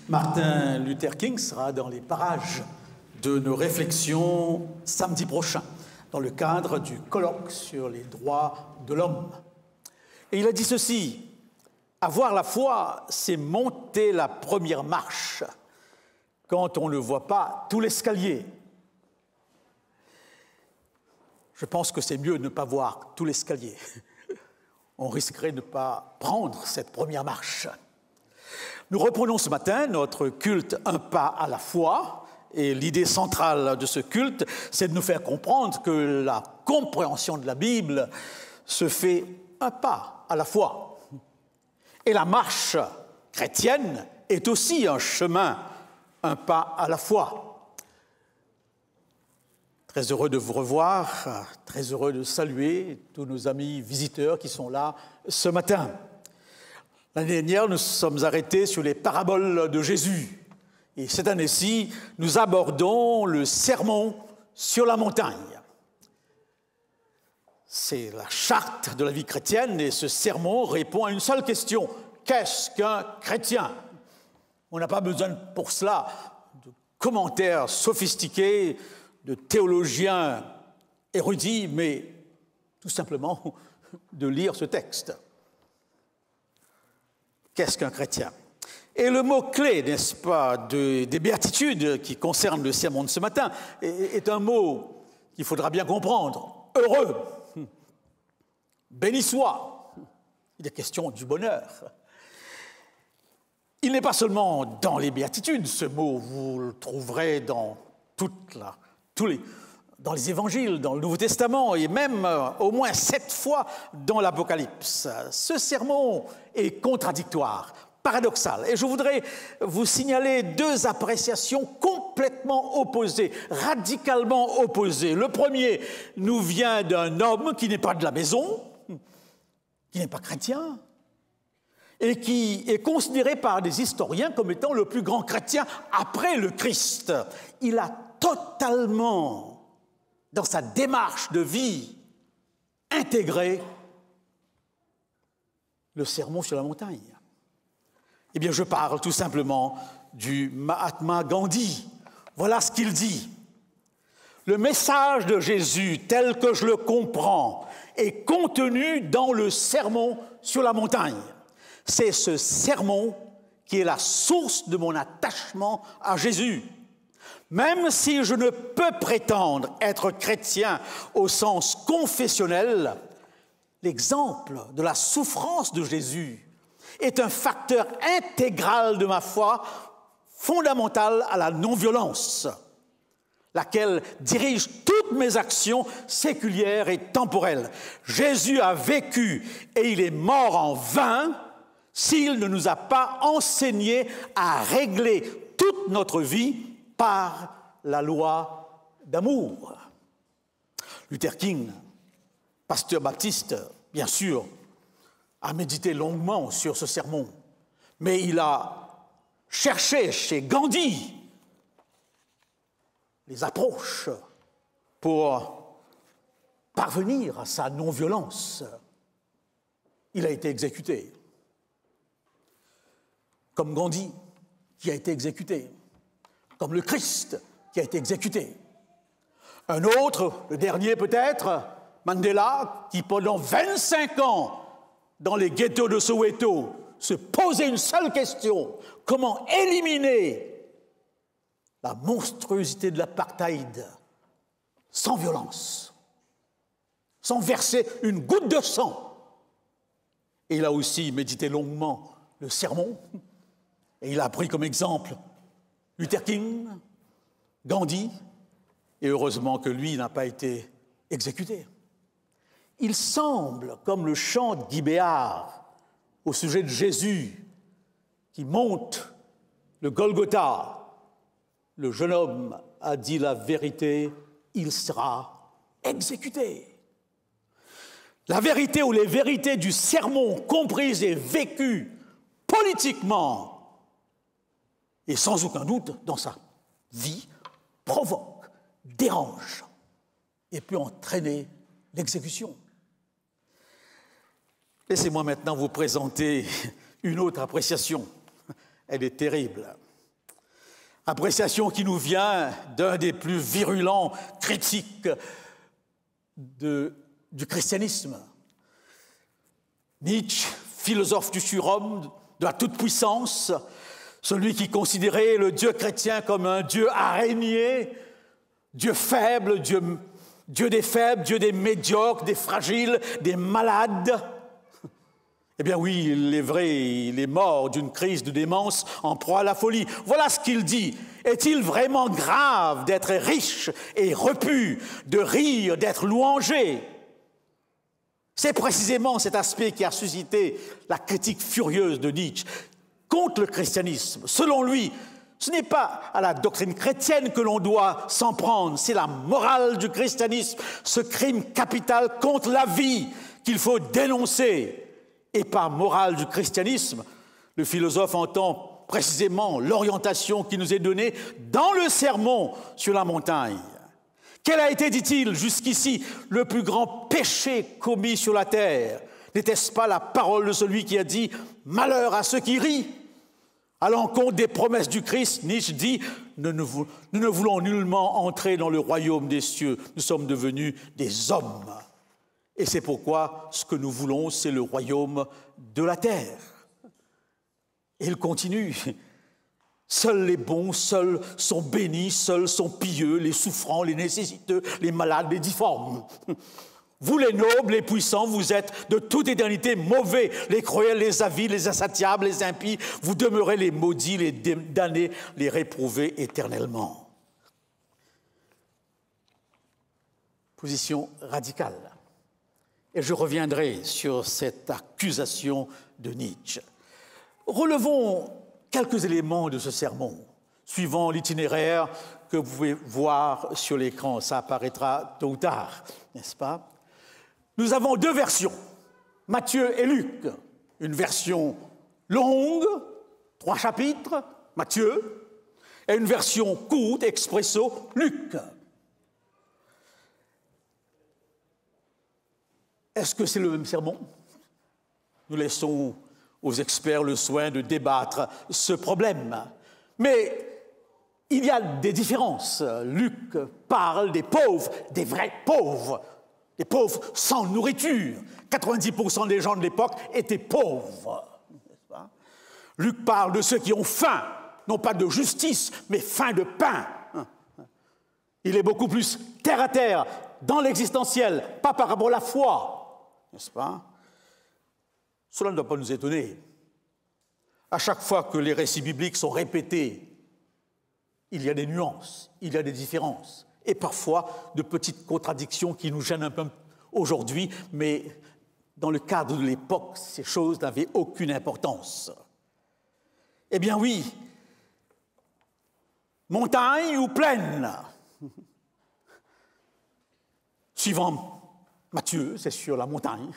Martin Luther King sera dans les parages de nos réflexions samedi prochain, dans le cadre du colloque sur les droits de l'homme. Et il a dit ceci: avoir la foi, c'est monter la première marche quand on ne voit pas tout l'escalier. Je pense que c'est mieux de ne pas voir tout l'escalier. On risquerait de ne pas prendre cette première marche. Nous reprenons ce matin notre culte un pas à la fois, et l'idée centrale de ce culte, c'est de nous faire comprendre que la compréhension de la Bible se fait un pas à la fois. Et la marche chrétienne est aussi un chemin, un pas à la fois. Très heureux de vous revoir, très heureux de saluer tous nos amis visiteurs qui sont là ce matin. L'année dernière, nous sommes arrêtés sur les paraboles de Jésus. Et cette année-ci, nous abordons le sermon sur la montagne. C'est la charte de la vie chrétienne et ce sermon répond à une seule question: qu'est-ce qu'un chrétien? On n'a pas besoin pour cela de commentaires sophistiqués, de théologiens érudits, mais tout simplement de lire ce texte. Qu'est-ce qu'un chrétien? Et le mot-clé, n'est-ce pas, des béatitudes qui concernent le sermon de ce matin est un mot qu'il faudra bien comprendre. Heureux, béni soit. Il est question du bonheur. Il n'est pas seulement dans les béatitudes, ce mot, vous le trouverez dans dans les évangiles, dans le Nouveau Testament, et même au moins 7 fois dans l'Apocalypse. Ce sermon est contradictoire, paradoxal. Et je voudrais vous signaler 2 appréciations complètement opposées, radicalement opposées. Le premier nous vient d'un homme qui n'est pas de la maison, qui n'est pas chrétien, et qui est considéré par des historiens comme étant le plus grand chrétien après le Christ. Il a totalement, dans sa démarche de vie, intégré le sermon sur la montagne. Eh bien, je parle tout simplement du Mahatma Gandhi. Voilà ce qu'il dit. Le message de Jésus, tel que je le comprends, est contenu dans le sermon sur la montagne. C'est ce sermon qui est la source de mon attachement à Jésus. Même si je ne peux prétendre être chrétien au sens confessionnel, l'exemple de la souffrance de Jésus est un facteur intégral de ma foi, fondamental à la non-violence, laquelle dirige toutes mes actions séculières et temporelles. Jésus a vécu et il est mort en vain s'il ne nous a pas enseigné à régler toute notre vie par la loi d'amour. Luther King, pasteur baptiste, bien sûr, a médité longuement sur ce sermon, mais il a cherché chez Gandhi les approches pour parvenir à sa non-violence. Il a été exécuté, comme Gandhi qui a été exécuté, comme le Christ qui a été exécuté. Un autre, le dernier peut-être, Mandela, qui pendant 25 ans, dans les ghettos de Soweto, se posait une seule question: comment éliminer la monstruosité de l'apartheid sans violence, sans verser une goutte de sang. Et il a aussi médité longuement le sermon, et il a pris comme exemple Luther King, Gandhi, et heureusement que lui n'a pas été exécuté. Il semble, comme le chant de Guy Béard au sujet de Jésus qui monte le Golgotha, le jeune homme a dit la vérité, il sera exécuté. La vérité ou les vérités du sermon comprises et vécues politiquement et sans aucun doute dans sa vie provoquent, dérangent et peut entraîner l'exécution. Laissez-moi maintenant vous présenter une autre appréciation, elle est terrible. Appréciation qui nous vient d'un des plus virulents critiques du christianisme. Nietzsche, philosophe du surhomme, de la toute-puissance, celui qui considérait le Dieu chrétien comme un Dieu araignée, Dieu faible, Dieu des faibles, Dieu des médiocres, des fragiles, des malades. Eh bien oui, il est vrai, il est mort d'une crise de démence en proie à la folie. Voilà ce qu'il dit. Est-il vraiment grave d'être riche et repu, de rire, d'être louangé? C'est précisément cet aspect qui a suscité la critique furieuse de Nietzsche contre le christianisme. Selon lui, ce n'est pas à la doctrine chrétienne que l'on doit s'en prendre, c'est la morale du christianisme, ce crime capital contre la vie qu'il faut dénoncer. Et par morale du christianisme, le philosophe entend précisément l'orientation qui nous est donnée dans le sermon sur la montagne. Quel a été, dit-il, jusqu'ici, le plus grand péché commis sur la terre? N'était-ce pas la parole de celui qui a dit « Malheur à ceux qui rient » ? À l'encontre des promesses du Christ, Nietzsche dit « Nous ne voulons nullement entrer dans le royaume des cieux, nous sommes devenus des hommes. » Et c'est pourquoi ce que nous voulons, c'est le royaume de la terre. Et il continue. Seuls les bons, seuls sont bénis, seuls sont pieux, les souffrants, les nécessiteux, les malades, les difformes. Vous les nobles, les puissants, vous êtes de toute éternité mauvais, les cruels, les avides, les insatiables, les impies, vous demeurez les maudits, les damnés, les réprouvés éternellement. Position radicale. Et je reviendrai sur cette accusation de Nietzsche. Relevons quelques éléments de ce sermon, suivant l'itinéraire que vous pouvez voir sur l'écran. Ça apparaîtra tôt ou tard, n'est-ce pas? Nous avons deux versions, Matthieu et Luc. Une version longue, 3 chapitres, Matthieu, et une version courte, expresso, Luc. Est-ce que c'est le même sermon? Nous laissons aux experts le soin de débattre ce problème. Mais il y a des différences. Luc parle des pauvres, des vrais pauvres, des pauvres sans nourriture. 90% des gens de l'époque étaient pauvres. N'est-ce pas? Luc parle de ceux qui ont faim, non pas de justice, mais faim de pain. Il est beaucoup plus terre à terre, dans l'existentiel, pas par rapport à la foi. N'est-ce pas? Cela ne doit pas nous étonner. À chaque fois que les récits bibliques sont répétés, il y a des nuances, il y a des différences, et parfois de petites contradictions qui nous gênent un peu aujourd'hui, mais dans le cadre de l'époque, ces choses n'avaient aucune importance. Eh bien oui, montagne ou plaine? Suivant Matthieu, c'est sur la montagne,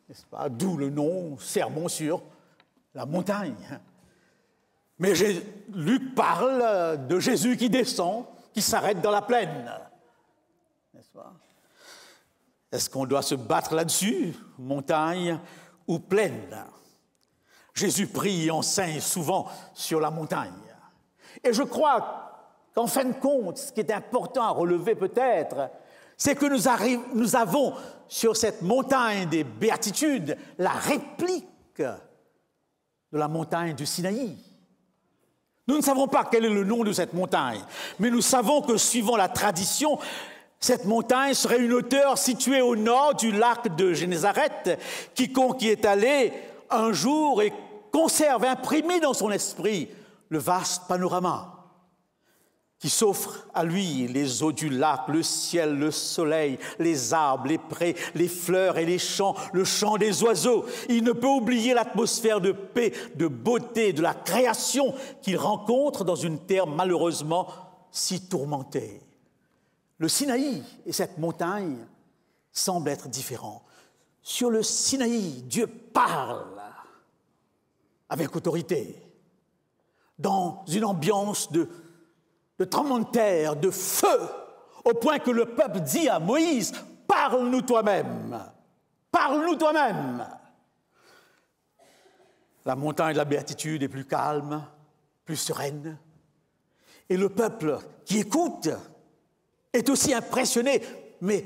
n'est-ce pas? D'où le nom sermon sur la montagne. Mais Luc parle de Jésus qui descend, qui s'arrête dans la plaine, n'est-ce pas? Est-ce qu'on doit se battre là-dessus, montagne ou plaine? Jésus prie et enseigne souvent sur la montagne. Et je crois qu'en fin de compte, ce qui est important à relever peut-être, c'est que nous avons sur cette montagne des béatitudes la réplique de la montagne du Sinaï. Nous ne savons pas quel est le nom de cette montagne, mais nous savons que suivant la tradition, cette montagne serait une hauteur située au nord du lac de Génézareth. Quiconque y est allé un jour et conserve imprimé dans son esprit le vaste panorama qui s'offre à lui, les eaux du lac, le ciel, le soleil, les arbres, les prés, les fleurs et les champs, le chant des oiseaux. Il ne peut oublier l'atmosphère de paix, de beauté, de la création qu'il rencontre dans une terre malheureusement si tourmentée. Le Sinaï et cette montagne semblent être différents. Sur le Sinaï, Dieu parle avec autorité, dans une ambiance de tremblement de terre, de feu, au point que le peuple dit à Moïse, « Parle-nous toi-même, parle-nous toi-même ». La montagne de la béatitude est plus calme, plus sereine. Et le peuple qui écoute est aussi impressionné, mais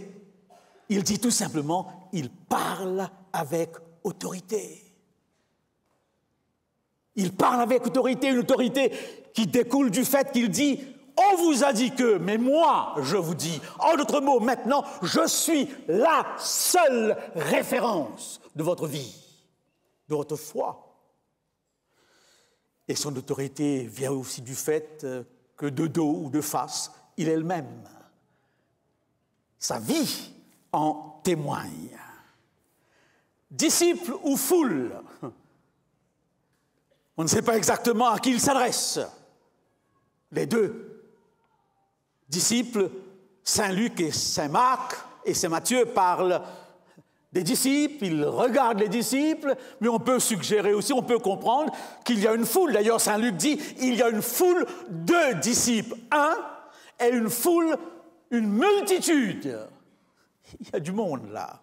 il dit tout simplement, il parle avec autorité. Il parle avec autorité, une autorité qui découle du fait qu'il dit « On vous a dit que, mais moi, je vous dis. » En d'autres mots, maintenant, je suis la seule référence de votre vie, de votre foi. Et son autorité vient aussi du fait que de dos ou de face, il est le même. Sa vie en témoigne. Disciple ou foule, on ne sait pas exactement à qui il s'adresse. Les deux disciples, Saint Luc et Saint Marc et Saint Matthieu, parlent des disciples, ils regardent les disciples, mais on peut suggérer aussi, on peut comprendre qu'il y a une foule. D'ailleurs, Saint Luc dit il y a une foule de disciples, et une foule, une multitude. Il y a du monde là.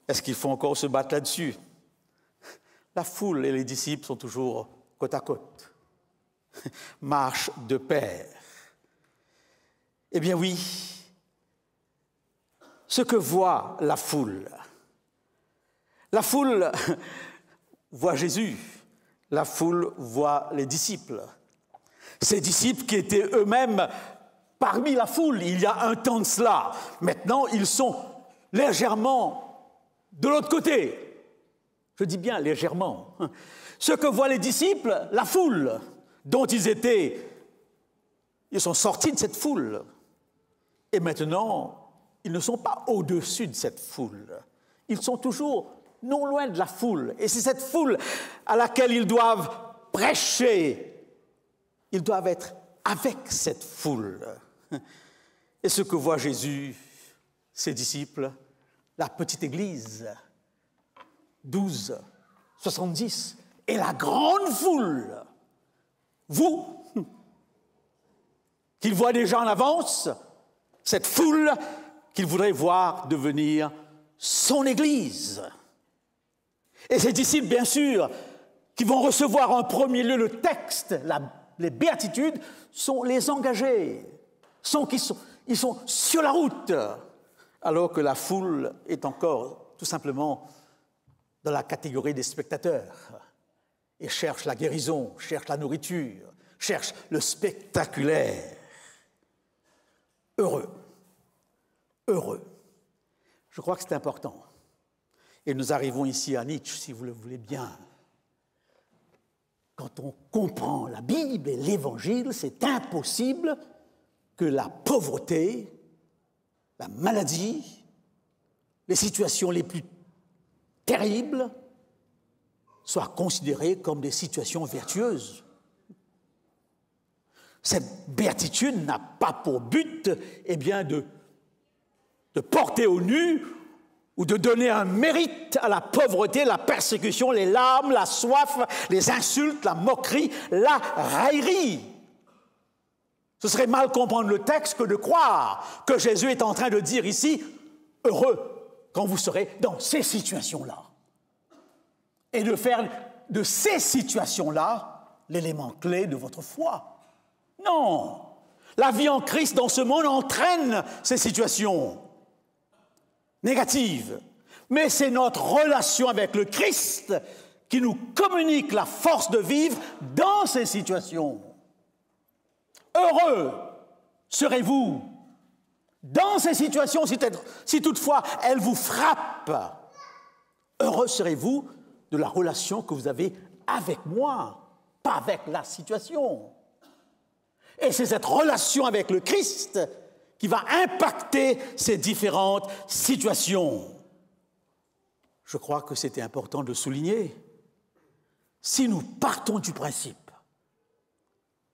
Est-ce qu'il faut encore se battre là-dessus? La foule et les disciples sont toujours côte à côte, marchent de pair. Eh bien oui, ce que voit la foule voit Jésus, la foule voit les disciples. Ces disciples qui étaient eux-mêmes parmi la foule il y a un temps de cela. Maintenant, ils sont légèrement de l'autre côté. Je dis bien légèrement. Ce que voient les disciples, la foule dont ils sont sortis de cette foule. Et maintenant, ils ne sont pas au-dessus de cette foule. Ils sont toujours non loin de la foule. Et c'est cette foule à laquelle ils doivent prêcher. Ils doivent être avec cette foule. Et ce que voit Jésus, ses disciples, la petite église, 12, 70, et la grande foule, vous, qu'il voit déjà en avance, cette foule qu'il voudrait voir devenir son Église. Et ces disciples, bien sûr, qui vont recevoir en premier lieu le texte, les béatitudes, sont les engagés, ils sont sur la route, alors que la foule est encore tout simplement dans la catégorie des spectateurs et cherche la guérison, cherche la nourriture, cherche le spectaculaire. Heureux. Heureux. Je crois que c'est important. Et nous arrivons ici à Nietzsche, si vous le voulez bien. Quand on comprend la Bible et l'Évangile, c'est impossible que la pauvreté, la maladie, les situations les plus terribles soient considérées comme des situations vertueuses. Cette béatitude n'a pas pour but de porter au nu ou de donner un mérite à la pauvreté, la persécution, les larmes, la soif, les insultes, la moquerie, la raillerie. Ce serait mal comprendre le texte que de croire que Jésus est en train de dire ici « heureux » quand vous serez dans ces situations-là. Et de faire de ces situations-là l'élément clé de votre foi. Non! La vie en Christ dans ce monde entraîne ces situations négatives. Mais c'est notre relation avec le Christ qui nous communique la force de vivre dans ces situations. Heureux serez-vous dans ces situations, si toutefois elles vous frappent. Heureux serez-vous de la relation que vous avez avec moi, pas avec la situation. Et c'est cette relation avec le Christ qui va impacter ces différentes situations. Je crois que c'était important de souligner. Si nous partons du principe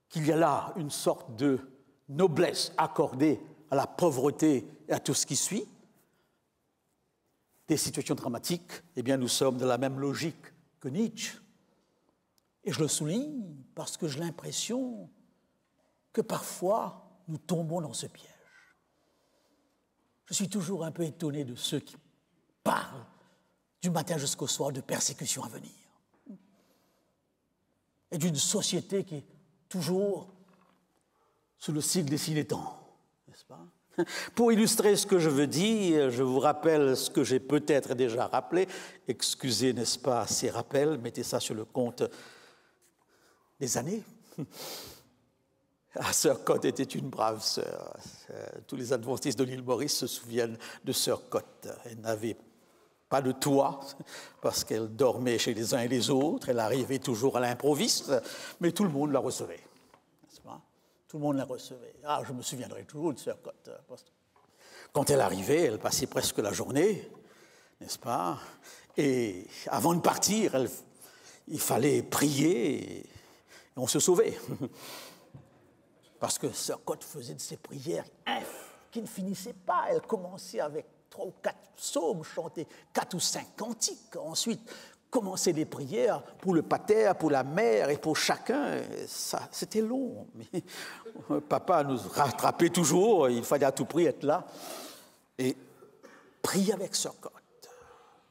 qu'il y a là une sorte de noblesse accordée à la pauvreté et à tout ce qui suit, des situations dramatiques, eh bien nous sommes dans la même logique que Nietzsche. Et je le souligne parce que j'ai l'impression que parfois nous tombons dans ce piège. Je suis toujours un peu étonné de ceux qui parlent du matin jusqu'au soir de persécutions à venir. et d'une société qui est toujours sous le signe des signes des temps, n'est-ce pas? Pour illustrer ce que je veux dire, je vous rappelle ce que j'ai peut-être déjà rappelé. Excusez, n'est-ce pas, ces rappels, mettez ça sur le compte des années. Sœur Cotte était une brave sœur. Tous les adventistes de l'île Maurice se souviennent de Sœur Cotte. Elle n'avait pas de toit, parce qu'elle dormait chez les uns et les autres. Elle arrivait toujours à l'improviste, mais tout le monde la recevait. N'est-ce pas? Tout le monde la recevait. Ah, je me souviendrai toujours de Sœur Cotte. Quand elle arrivait, elle passait presque la journée, n'est-ce pas? Et avant de partir, il fallait prier et on se sauvait. Parce que Sœur Cotte faisait de ces prières qui ne finissaient pas. Elle commençait avec 3 ou 4 psaumes, chantait 4 ou 5 cantiques. Ensuite, commençait les prières pour le pater, pour la mère et pour chacun. Ça, c'était long. Mais papa nous rattrapait toujours. Il fallait à tout prix être là et prier avec Sœur Cotte.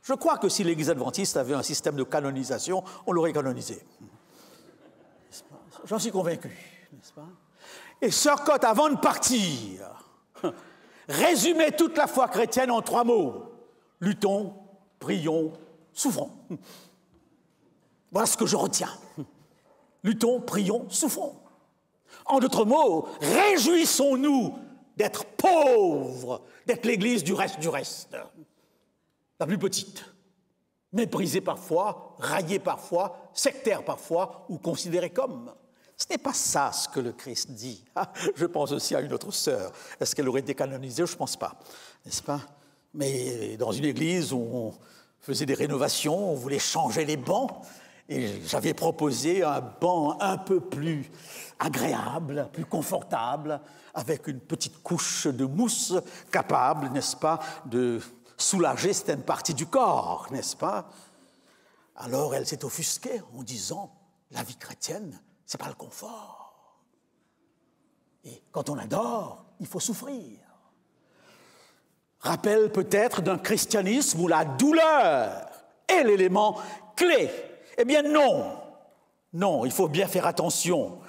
Je crois que si l'Église adventiste avait un système de canonisation, on l'aurait canonisé. J'en suis convaincu, n'est-ce pas? Et Sœur Cotte, avant de partir, résumait toute la foi chrétienne en 3 mots. Luttons, prions, souffrons. Voilà ce que je retiens. Luttons, prions, souffrons. En d'autres mots, réjouissons-nous d'être pauvres, d'être l'Église du reste, la plus petite, méprisée parfois, raillée parfois, sectaire parfois, ou considérée comme. Ce n'est pas ça ce que le Christ dit. Ah, je pense aussi à une autre sœur. Est-ce qu'elle aurait été canonisée? Je ne pense pas, n'est-ce pas? Mais dans une église où on faisait des rénovations, on voulait changer les bancs, et j'avais proposé un banc un peu plus agréable, plus confortable, avec une petite couche de mousse capable, n'est-ce pas, de soulager certaines parties du corps, n'est-ce pas? Alors elle s'est offusquée en disant « La vie chrétienne, ce n'est pas le confort. Et quand on adore, il faut souffrir. » Rappel peut-être d'un christianisme où la douleur est l'élément clé. Eh bien non, non, il faut bien faire attention.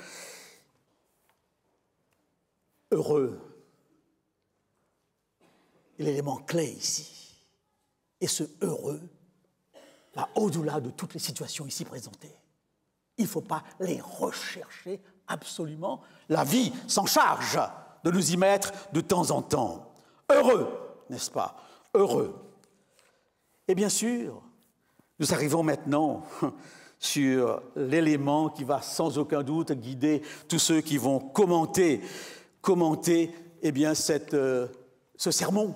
Heureux est l'élément clé ici. Et ce heureux va au-delà de toutes les situations ici présentées. Il ne faut pas les rechercher absolument. La vie s'en charge de nous y mettre de temps en temps. Heureux, n'est-ce pas? Heureux. Et bien sûr, nous arrivons maintenant sur l'élément qui va sans aucun doute guider tous ceux qui vont commenter eh bien, ce sermon.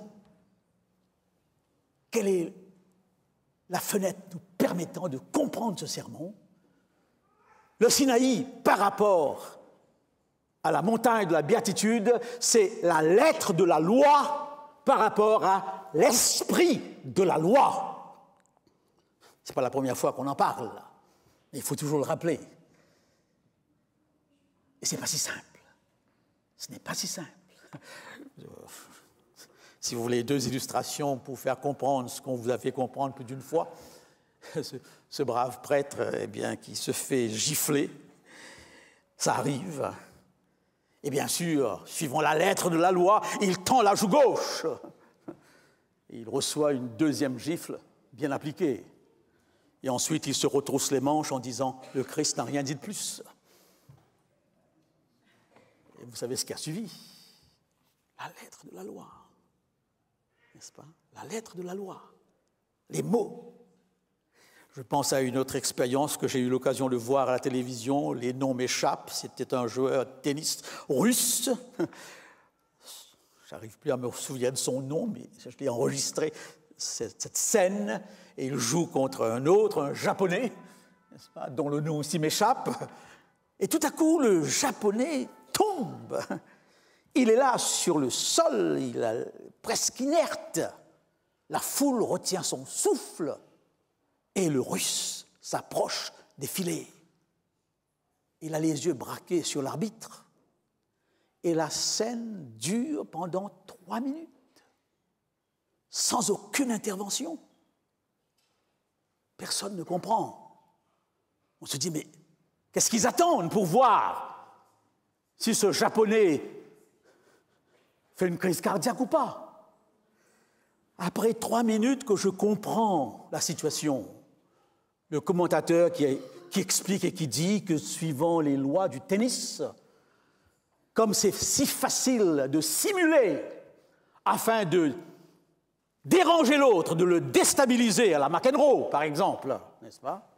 Quelle est la fenêtre nous permettant de comprendre ce sermon? Le Sinaï, par rapport à la montagne de la béatitude, c'est la lettre de la loi par rapport à l'esprit de la loi. Ce n'est pas la première fois qu'on en parle, mais il faut toujours le rappeler. Et ce n'est pas si simple. Ce n'est pas si simple. Si vous voulez 2 illustrations pour faire comprendre ce qu'on vous a fait comprendre plus d'une fois, ce brave prêtre, eh bien, qui se fait gifler, ça arrive. Et bien sûr, suivant la lettre de la loi, il tend la joue gauche. Et il reçoit une 2e gifle bien appliquée. Et ensuite, il se retrousse les manches en disant « Le Christ n'a rien dit de plus ». Et vous savez ce qui a suivi? La lettre de la loi. N'est-ce pas? La lettre de la loi. Les mots. Je pense à une autre expérience que j'ai eu l'occasion de voir à la télévision. Les noms m'échappent. C'était un joueur de tennis russe. Je n'arrive plus à me souvenir de son nom, mais je l'ai enregistré, cette scène. Et il joue contre un autre, un Japonais, n'est-ce pas, dont le nom aussi m'échappe. Et tout à coup, le Japonais tombe. Il est là sur le sol, il est presque inerte. La foule retient son souffle et le Russe s'approche des filets. Il a les yeux braqués sur l'arbitre et la scène dure pendant 3 minutes, sans aucune intervention. Personne ne comprend. On se dit, mais Qu'est-ce qu'ils attendent pour voir si ce Japonais fait une crise cardiaque ou pas? Après 3 minutes que je comprends la situation, le commentateur qui explique et qui dit que suivant les lois du tennis, comme c'est si facile de simuler afin de déranger l'autre, de le déstabiliser, à la McEnroe par exemple, n'est-ce pas?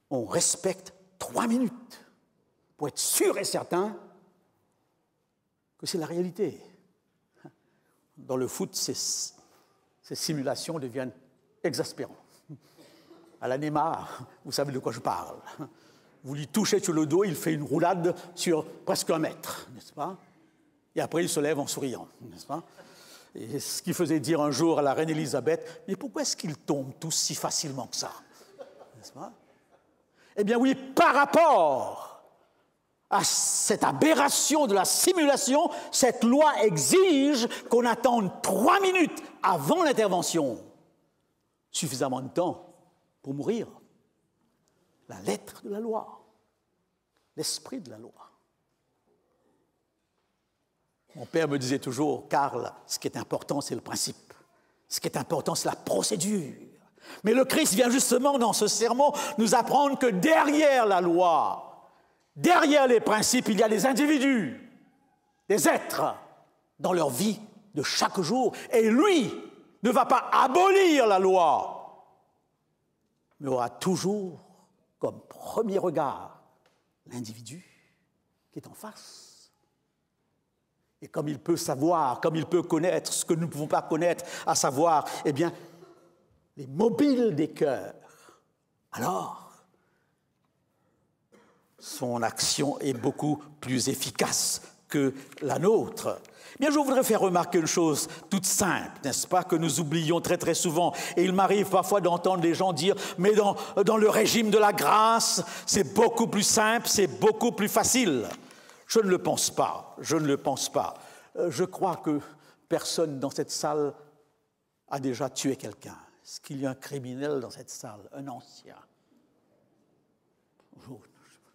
On respecte 3 minutes pour être sûr et certain que c'est la réalité. Dans le foot, ces simulations deviennent exaspérantes. À la Neymar, vous savez de quoi je parle. Vous lui touchez sur le dos, il fait une roulade sur presque 1 mètre, n'est-ce pas? Et après, il se lève en souriant, n'est-ce pas? Et ce qui faisait dire un jour à la reine Élisabeth, mais pourquoi est-ce qu'ils tombent tous si facilement que ça? N'est-ce pas? Eh bien oui, par rapport à cette aberration de la simulation, cette loi exige qu'on attende 3 minutes avant l'intervention. Suffisamment de temps pour mourir. La lettre de la loi, l'esprit de la loi. Mon père me disait toujours, Karl, ce qui est important, c'est le principe. Ce qui est important, c'est la procédure. Mais le Christ vient justement dans ce sermon nous apprendre que derrière la loi, derrière les principes, il y a des individus, des êtres dans leur vie de chaque jour. Et lui ne va pas abolir la loi, mais aura toujours comme premier regard l'individu qui est en face. Et comme il peut savoir, comme il peut connaître ce que nous ne pouvons pas connaître, à savoir, eh bien, les mobiles des cœurs, alors son action est beaucoup plus efficace que la nôtre. Bien, je voudrais faire remarquer une chose toute simple, n'est-ce pas, que nous oublions très très souvent. Et il m'arrive parfois d'entendre les gens dire « mais dans le régime de la grâce, c'est beaucoup plus simple, c'est beaucoup plus facile ». Je ne le pense pas, je ne le pense pas. Je crois que personne dans cette salle a déjà tué quelqu'un. Est-ce qu'il y a un criminel dans cette salle, un ancien?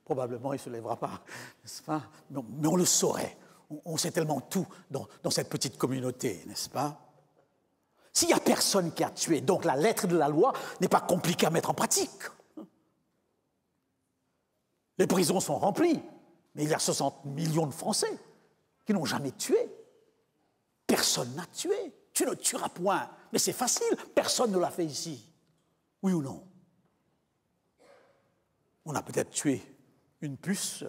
Probablement, il ne se lèvera pas, n'est-ce pas? Mais on le saurait. On sait tellement tout dans cette petite communauté, n'est-ce pas? S'il n'y a personne qui a tué, donc la lettre de la loi n'est pas compliquée à mettre en pratique. Les prisons sont remplies, mais il y a 60 millions de Français qui n'ont jamais tué. Personne n'a tué. Tu ne tueras point. Mais c'est facile, personne ne l'a fait ici. Oui ou non? On a peut-être tué une puce,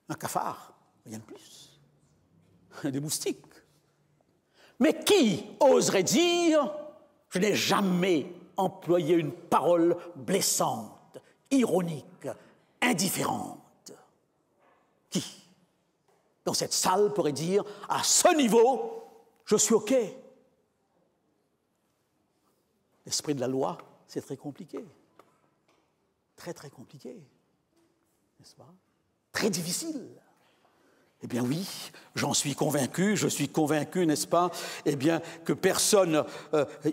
un cafard, rien de plus, des moustiques. Mais qui oserait dire « je n'ai jamais employé une parole blessante, ironique, indifférente » Qui, dans cette salle, pourrait dire « à ce niveau, je suis OK ». L'esprit de la loi, c'est très compliqué. Très, très compliqué. N'est-ce pas? Très difficile. Eh bien oui, j'en suis convaincu, je suis convaincu, n'est-ce pas, eh bien, que personne,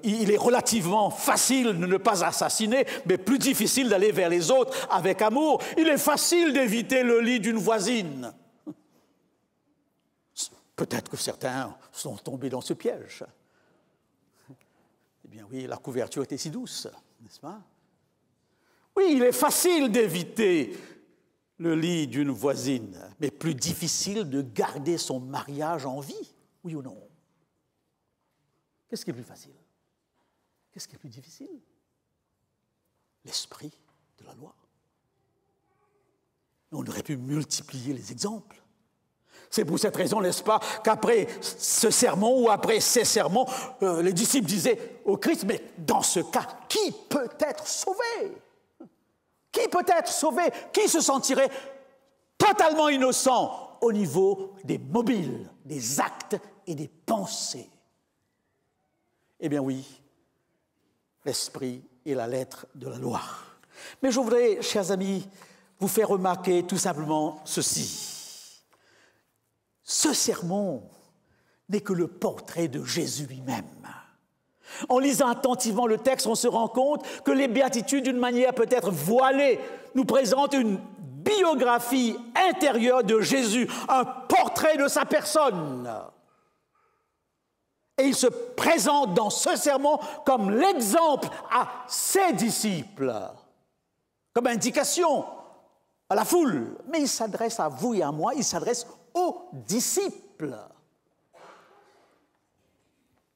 il est relativement facile de ne pas assassiner, mais plus difficile d'aller vers les autres avec amour. Il est facile d'éviter le lit d'une voisine. Peut-être que certains sont tombés dans ce piège. Eh bien oui, la couverture était si douce, n'est-ce pas? Oui, il est facile d'éviter le lit d'une voisine, mais plus difficile de garder son mariage en vie, oui ou non? Qu'est-ce qui est plus facile? Qu'est-ce qui est plus difficile? L'esprit de la loi. On aurait pu multiplier les exemples. C'est pour cette raison, n'est-ce pas, qu'après ce sermon ou après ces sermons, les disciples disaient au Christ, mais dans ce cas, qui peut être sauvé? Qui peut être sauvé? Qui se sentirait totalement innocent au niveau des mobiles, des actes et des pensées? Eh bien oui, l'esprit et la lettre de la loi. Mais je voudrais, chers amis, vous faire remarquer tout simplement ceci. Ce sermon n'est que le portrait de Jésus lui-même. En lisant attentivement le texte, on se rend compte que les béatitudes, d'une manière peut-être voilée, nous présentent une biographie intérieure de Jésus, un portrait de sa personne. Et il se présente dans ce sermon comme l'exemple à ses disciples, comme indication à la foule. Mais il s'adresse à vous et à moi, il s'adresse aux disciples.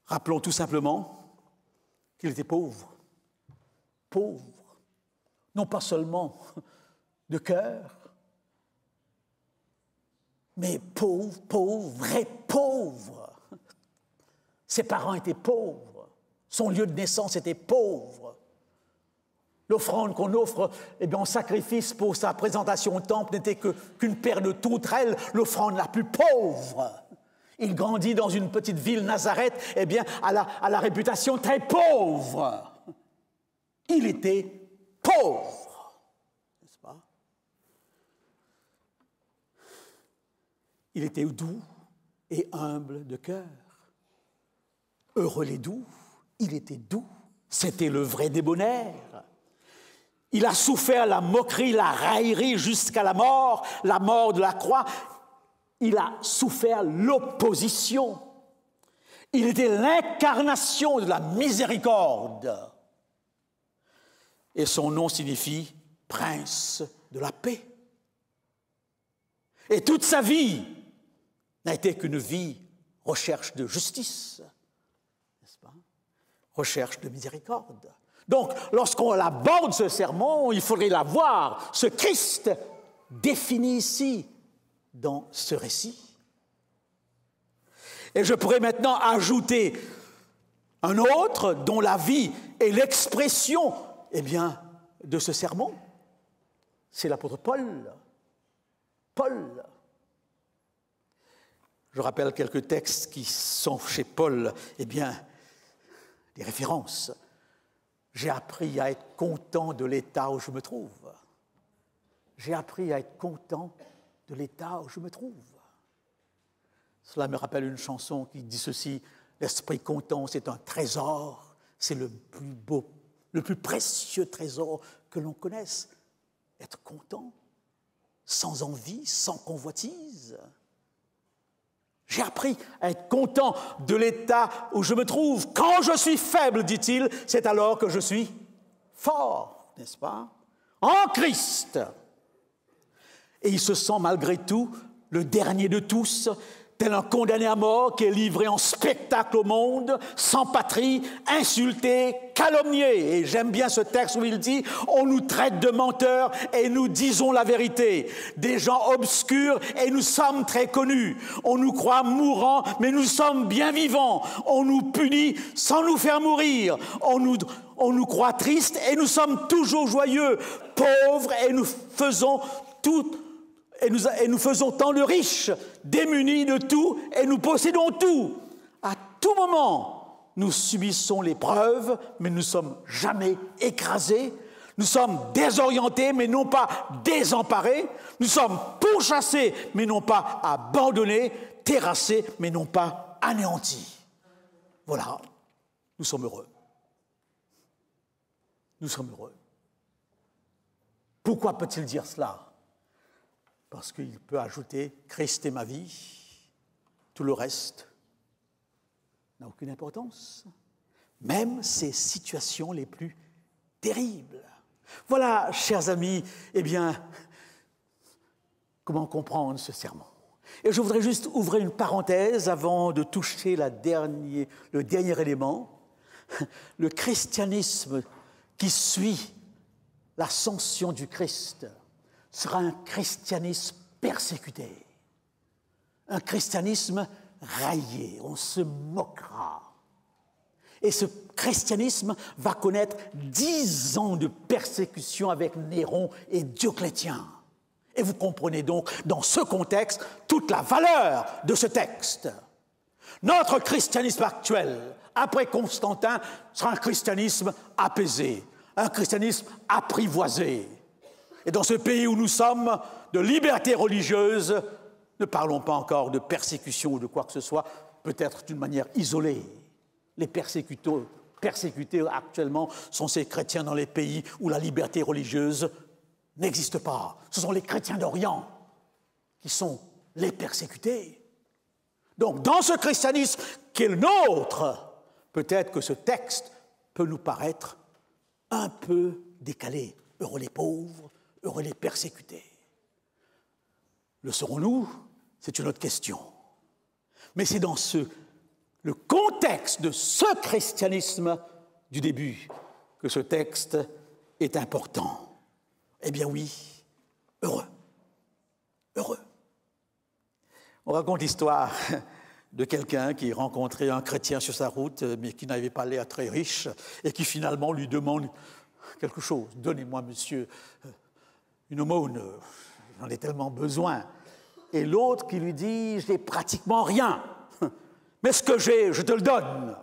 Rappelons tout simplement qu'il était pauvre. Pauvre. Non pas seulement de cœur, mais pauvre, pauvre, vrai pauvre. Ses parents étaient pauvres. Son lieu de naissance était pauvre. L'offrande qu'on offre en sacrifice pour sa présentation au temple n'était qu'une paire de tourterelles, l'offrande la plus pauvre. Il grandit dans une petite ville, Nazareth, à la réputation très pauvre. Il était pauvre, n'est-ce pas? Il était doux et humble de cœur. Heureux les doux, il était doux. C'était le vrai débonnaire. Il a souffert la moquerie, la raillerie jusqu'à la mort de la croix. Il a souffert l'opposition. Il était l'incarnation de la miséricorde. Et son nom signifie « prince de la paix ». Et toute sa vie n'a été qu'une vie recherche de justice, n'est-ce pas? Recherche de miséricorde. Donc, lorsqu'on aborde ce sermon, il faudrait la voir, ce Christ défini ici dans ce récit. Et je pourrais maintenant ajouter un autre dont la vie est l'expression, de ce sermon. C'est l'apôtre Paul. Paul. Je rappelle quelques textes qui sont chez Paul, des références. J'ai appris à être content de l'état où je me trouve. J'ai appris à être content de l'état où je me trouve. Cela me rappelle une chanson qui dit ceci: l'esprit content, c'est un trésor, c'est le plus beau, le plus précieux trésor que l'on connaisse. Être content, sans envie, sans convoitise. J'ai appris à être content de l'état où je me trouve. Quand je suis faible, dit-il, c'est alors que je suis fort, n'est-ce pas? En Christ. Et il se sent malgré tout le dernier de tous, tel un condamné à mort qui est livré en spectacle au monde, sans patrie, insulté, calomnié. Et j'aime bien ce texte où il dit « On nous traite de menteurs et nous disons la vérité. Des gens obscurs et nous sommes très connus. On nous croit mourants, mais nous sommes bien vivants. On nous punit sans nous faire mourir. On nous croit tristes et nous sommes toujours joyeux. Pauvres et nous faisons tout. Et nous faisons tant de riches, démunis de tout, et nous possédons tout. À tout moment, nous subissons l'épreuve, mais nous ne sommes jamais écrasés. Nous sommes désorientés, mais non pas désemparés. Nous sommes pourchassés, mais non pas abandonnés, terrassés, mais non pas anéantis. Voilà, nous sommes heureux. Nous sommes heureux. Pourquoi peut-il dire cela? Parce qu'il peut ajouter « Christ est ma vie », tout le reste n'a aucune importance, même ces situations les plus terribles. Voilà, chers amis, comment comprendre ce sermon. Et je voudrais juste ouvrir une parenthèse avant de toucher le dernier élément. Le christianisme qui suit l'ascension du Christ sera un christianisme persécuté, un christianisme raillé, on se moquera. Et ce christianisme va connaître 10 ans de persécution avec Néron et Dioclétien. Et vous comprenez donc, dans ce contexte, toute la valeur de ce texte. Notre christianisme actuel, après Constantin, sera un christianisme apaisé, un christianisme apprivoisé. Et dans ce pays où nous sommes, de liberté religieuse, ne parlons pas encore de persécution ou de quoi que ce soit, peut-être d'une manière isolée. Les persécuteurs persécutés actuellement sont ces chrétiens dans les pays où la liberté religieuse n'existe pas. Ce sont les chrétiens d'Orient qui sont les persécutés. Donc, dans ce christianisme qui est le nôtre, peut-être que ce texte peut nous paraître un peu décalé. Heureux les pauvres, heureux les persécutés. Le serons-nous? C'est une autre question. Mais c'est dans le contexte de ce christianisme du début que ce texte est important. Eh bien oui, heureux. Heureux. On raconte l'histoire de quelqu'un qui rencontrait un chrétien sur sa route, mais qui n'avait pas l'air très riche, et qui finalement lui demande quelque chose. « Donnez-moi, monsieur, une aumône, j'en ai tellement besoin. » Et l'autre qui lui dit « Je n'ai pratiquement rien, mais ce que j'ai, je te le donne. »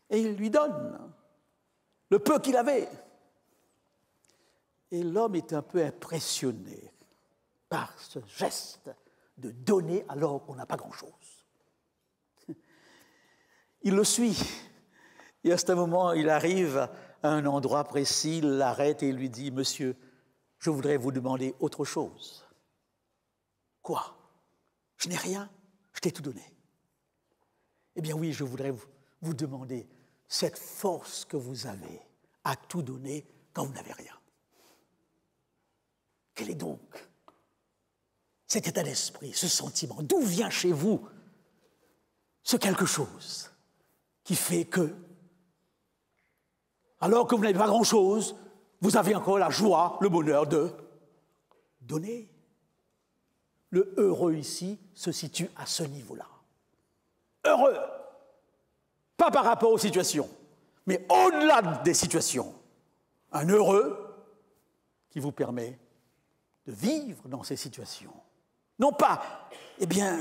Et il lui donne le peu qu'il avait. Et l'homme est un peu impressionné par ce geste de donner alors qu'on n'a pas grand-chose. Il le suit. Et à ce moment, il arrive à un endroit précis, il l'arrête et il lui dit « Monsieur, je voudrais vous demander autre chose. » « Quoi? Je n'ai rien, je t'ai tout donné. » « Eh bien oui, je voudrais vous demander cette force que vous avez à tout donner quand vous n'avez rien. Quel est donc cet état d'esprit, ce sentiment? D'où vient chez vous ce quelque chose qui fait que, alors que vous n'avez pas grand-chose, vous avez encore la joie, le bonheur de donner? Le heureux ici se situe à ce niveau-là. Heureux, pas par rapport aux situations, mais au-delà des situations. Un heureux qui vous permet de vivre dans ces situations. Non pas, eh bien,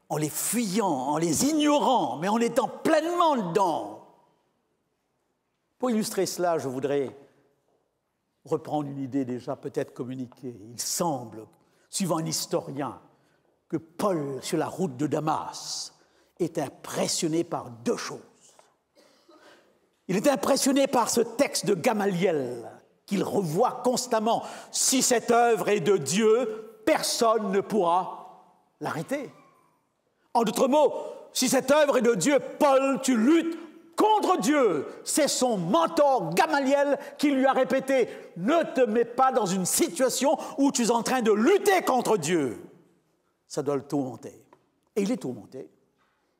en les fuyant, en les ignorant, mais en étant pleinement dedans. Pour illustrer cela, je voudrais reprendre une idée déjà peut-être communiquée. Il semble, suivant un historien, que Paul, sur la route de Damas, est impressionné par deux choses. Il est impressionné par ce texte de Gamaliel, qu'il revoit constamment. Si cette œuvre est de Dieu, personne ne pourra l'arrêter. En d'autres mots, si cette œuvre est de Dieu, Paul, tu luttes contre Dieu. C'est son mentor Gamaliel qui lui a répété « Ne te mets pas dans une situation où tu es en train de lutter contre Dieu. » Ça doit le tourmenter. Et il est tourmenté,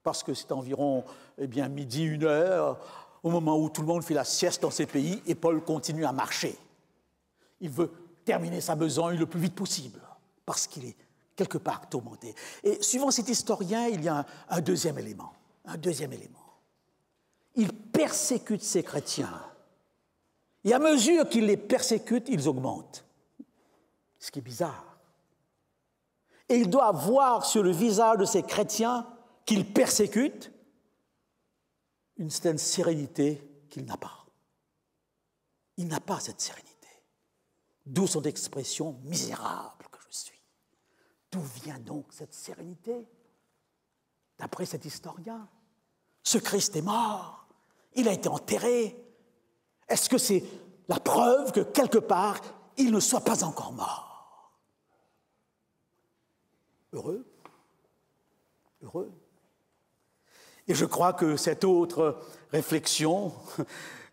parce que c'est environ midi, 1h, au moment où tout le monde fait la sieste dans ces pays, et Paul continue à marcher. Il veut terminer sa besogne le plus vite possible, parce qu'il est quelque part tourmenté. Et suivant cet historien, il y a un deuxième élément. Il persécute ces chrétiens. Et à mesure qu'il les persécute, ils augmentent. Ce qui est bizarre. Et il doit voir sur le visage de ces chrétiens qu'il persécute une certaine sérénité qu'il n'a pas. Il n'a pas cette sérénité. D'où son expression « misérable que je suis ». D'où vient donc cette sérénité? D'après cet historien, ce Christ est mort, il a été enterré. Est-ce que c'est la preuve que quelque part, il ne soit pas encore mort? Heureux, heureux. Et je crois que cette autre réflexion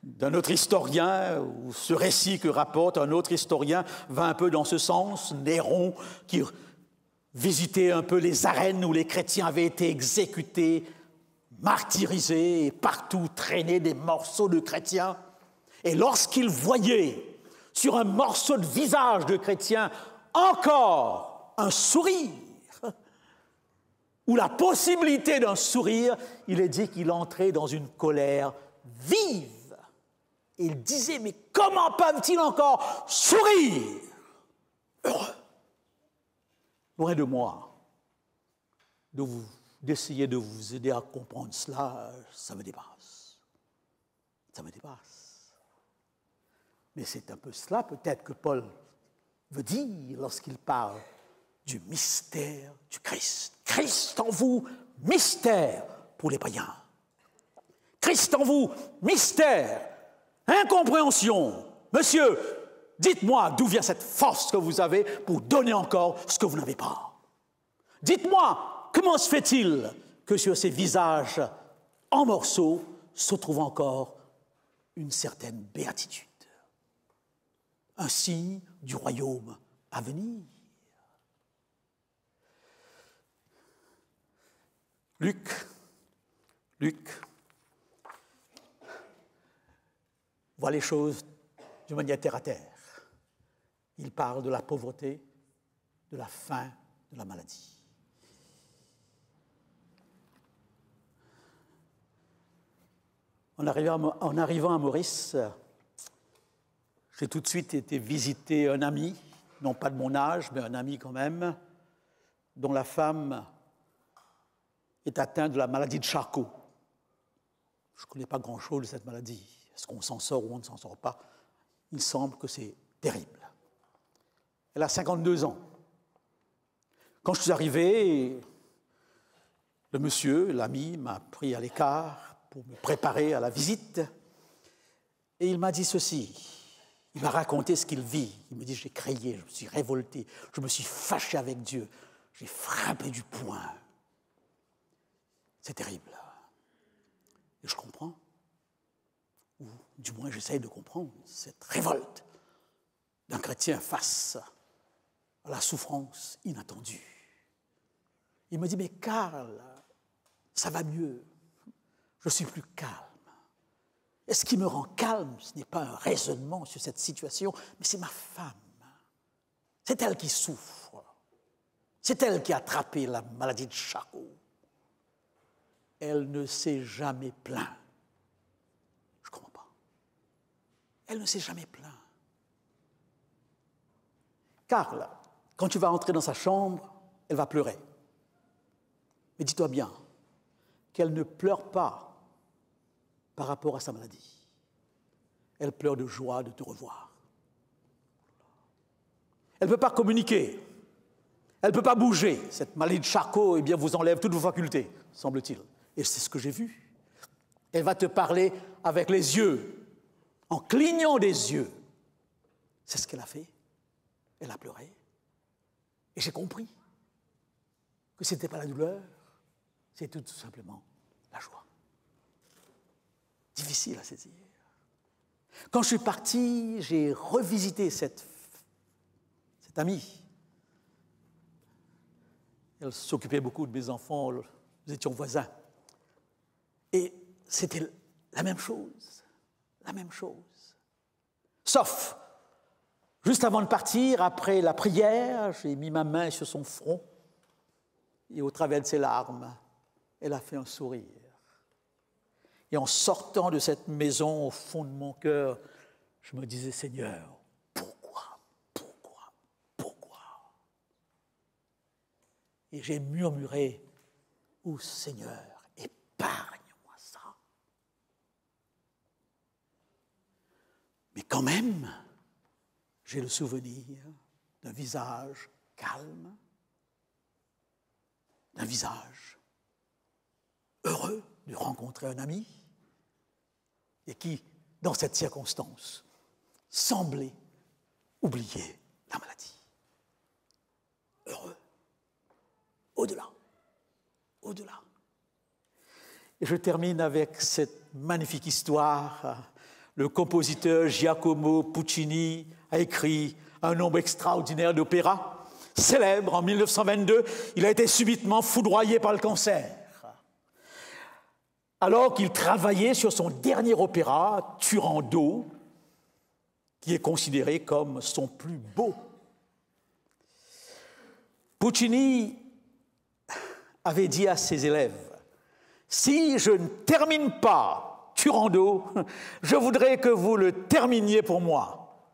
d'un autre historien, ou ce récit que rapporte un autre historien, va un peu dans ce sens. Néron, qui visitait un peu les arènes où les chrétiens avaient été exécutés, martyrisés, et partout traînaient des morceaux de chrétiens. Et lorsqu'il voyait sur un morceau de visage de chrétien encore un sourire, ou la possibilité d'un sourire, il est dit qu'il entrait dans une colère vive. Et il disait, mais comment peuvent-ils encore sourire? Heureux. Loin de moi, d'essayer de vous aider à comprendre cela, ça me dépasse. Ça me dépasse. Mais c'est un peu cela peut-être que Paul veut dire lorsqu'il parle du mystère du Christ. Christ en vous, mystère pour les païens. Christ en vous, mystère, incompréhension. Monsieur, dites-moi d'où vient cette force que vous avez pour donner encore ce que vous n'avez pas. Dites-moi, comment se fait-il que sur ces visages en morceaux se trouve encore une certaine béatitude, un signe du royaume à venir. Luc voit les choses d'une manière terre à terre. Il parle de la pauvreté, de la faim, de la maladie. En arrivant à Maurice, j'ai tout de suite été visiter un ami, non pas de mon âge, mais un ami quand même, dont la femme est atteinte de la maladie de Charcot. Je ne connais pas grand-chose de cette maladie. Est-ce qu'on s'en sort ou on ne s'en sort pas? Il semble que c'est terrible. Elle a 52 ans. Quand je suis arrivé, le monsieur, l'ami, m'a pris à l'écart pour me préparer à la visite. Et il m'a dit ceci. Il m'a raconté ce qu'il vit. Il me dit, j'ai crié, je me suis révolté, je me suis fâché avec Dieu, j'ai frappé du poing. C'est terrible. Et je comprends, ou du moins j'essaye de comprendre, cette révolte d'un chrétien face à la souffrance inattendue. Il me dit, mais Karl, ça va mieux. Je suis plus calme. Et ce qui me rend calme, ce n'est pas un raisonnement sur cette situation, mais c'est ma femme. C'est elle qui souffre. C'est elle qui a attrapé la maladie de Charcot. Elle ne s'est jamais plainte. Je ne comprends pas. Elle ne s'est jamais plainte. Karl, quand tu vas entrer dans sa chambre, elle va pleurer. Mais dis-toi bien qu'elle ne pleure pas par rapport à sa maladie. Elle pleure de joie de te revoir. Elle ne peut pas communiquer. Elle ne peut pas bouger. Cette maladie de Charcot, eh bien, vous enlève toutes vos facultés, semble-t-il. Et c'est ce que j'ai vu. Elle va te parler avec les yeux, en clignant des yeux. C'est ce qu'elle a fait. Elle a pleuré. Et j'ai compris que ce n'était pas la douleur, c'était tout simplement la joie. Difficile à saisir. Quand je suis parti, j'ai revisité cette amie. Elle s'occupait beaucoup de mes enfants, nous étions voisins. Et c'était la même chose, la même chose. Sauf, juste avant de partir, après la prière, j'ai mis ma main sur son front et au travers de ses larmes, elle a fait un sourire. Et en sortant de cette maison, au fond de mon cœur, je me disais, Seigneur, pourquoi? Et j'ai murmuré, oh Seigneur, épargne-moi ça. Mais quand même, j'ai le souvenir d'un visage calme, d'un visage heureux de rencontrer un ami et qui, dans cette circonstance, semblait oublier la maladie. Heureux. Au-delà. Et je termine avec cette magnifique histoire. Le compositeur Giacomo Puccini a écrit un nombre extraordinaire d'opéras. Célèbre en 1922, il a été subitement foudroyé par le cancer. Alors qu'il travaillait sur son dernier opéra, Turandot, qui est considéré comme son plus beau. Puccini avait dit à ses élèves, « Si je ne termine pas Turandot, je voudrais que vous le terminiez pour moi. »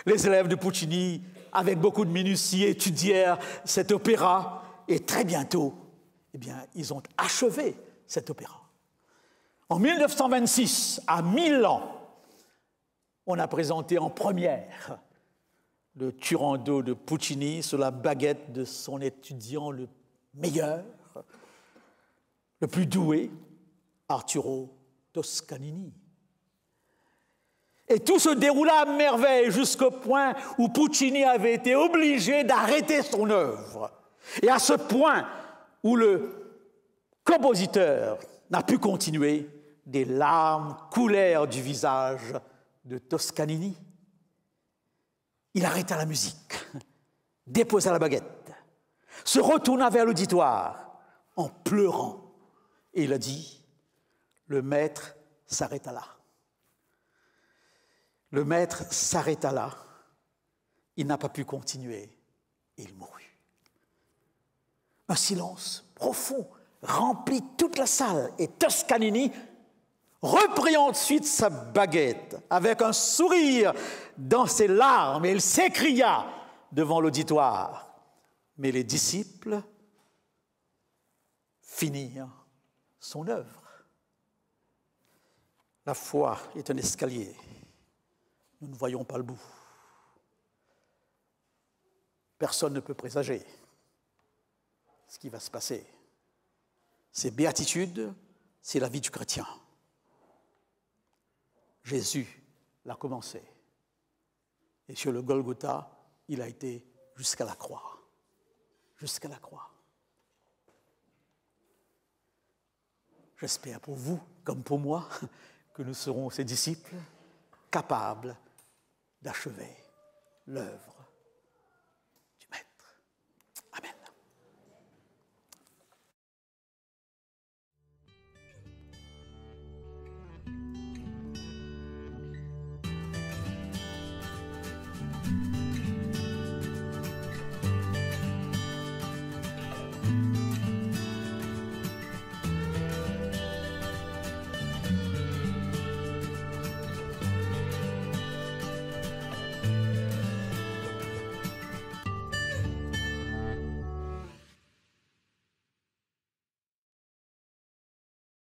Les élèves de Puccini, avec beaucoup de minutie, étudièrent cet opéra et très bientôt, eh bien, ils ont achevé cet opéra. En 1926, à Milan, on a présenté en première le Turandot de Puccini sur la baguette de son étudiant le meilleur, le plus doué, Arturo Toscanini. Et tout se déroula à merveille jusqu'au point où Puccini avait été obligé d'arrêter son œuvre. Et à ce point où le compositeur n'a pu continuer, des larmes coulèrent du visage de Toscanini. Il arrêta la musique, déposa la baguette, se retourna vers l'auditoire en pleurant et il a dit, le maître s'arrêta là. Le maître s'arrêta là, il n'a pas pu continuer et il mourut. Un silence profond remplit toute la salle et Toscanini reprit ensuite sa baguette avec un sourire dans ses larmes et il s'écria devant l'auditoire. Mais les disciples finirent son œuvre. La foi est un escalier. Nous ne voyons pas le bout. Personne ne peut présager ce qui va se passer. Ces béatitudes, c'est la vie du chrétien. Jésus l'a commencé. Et sur le Golgotha, il a été jusqu'à la croix. Jusqu'à la croix. J'espère pour vous, comme pour moi, que nous serons ses disciples capables d'achever l'œuvre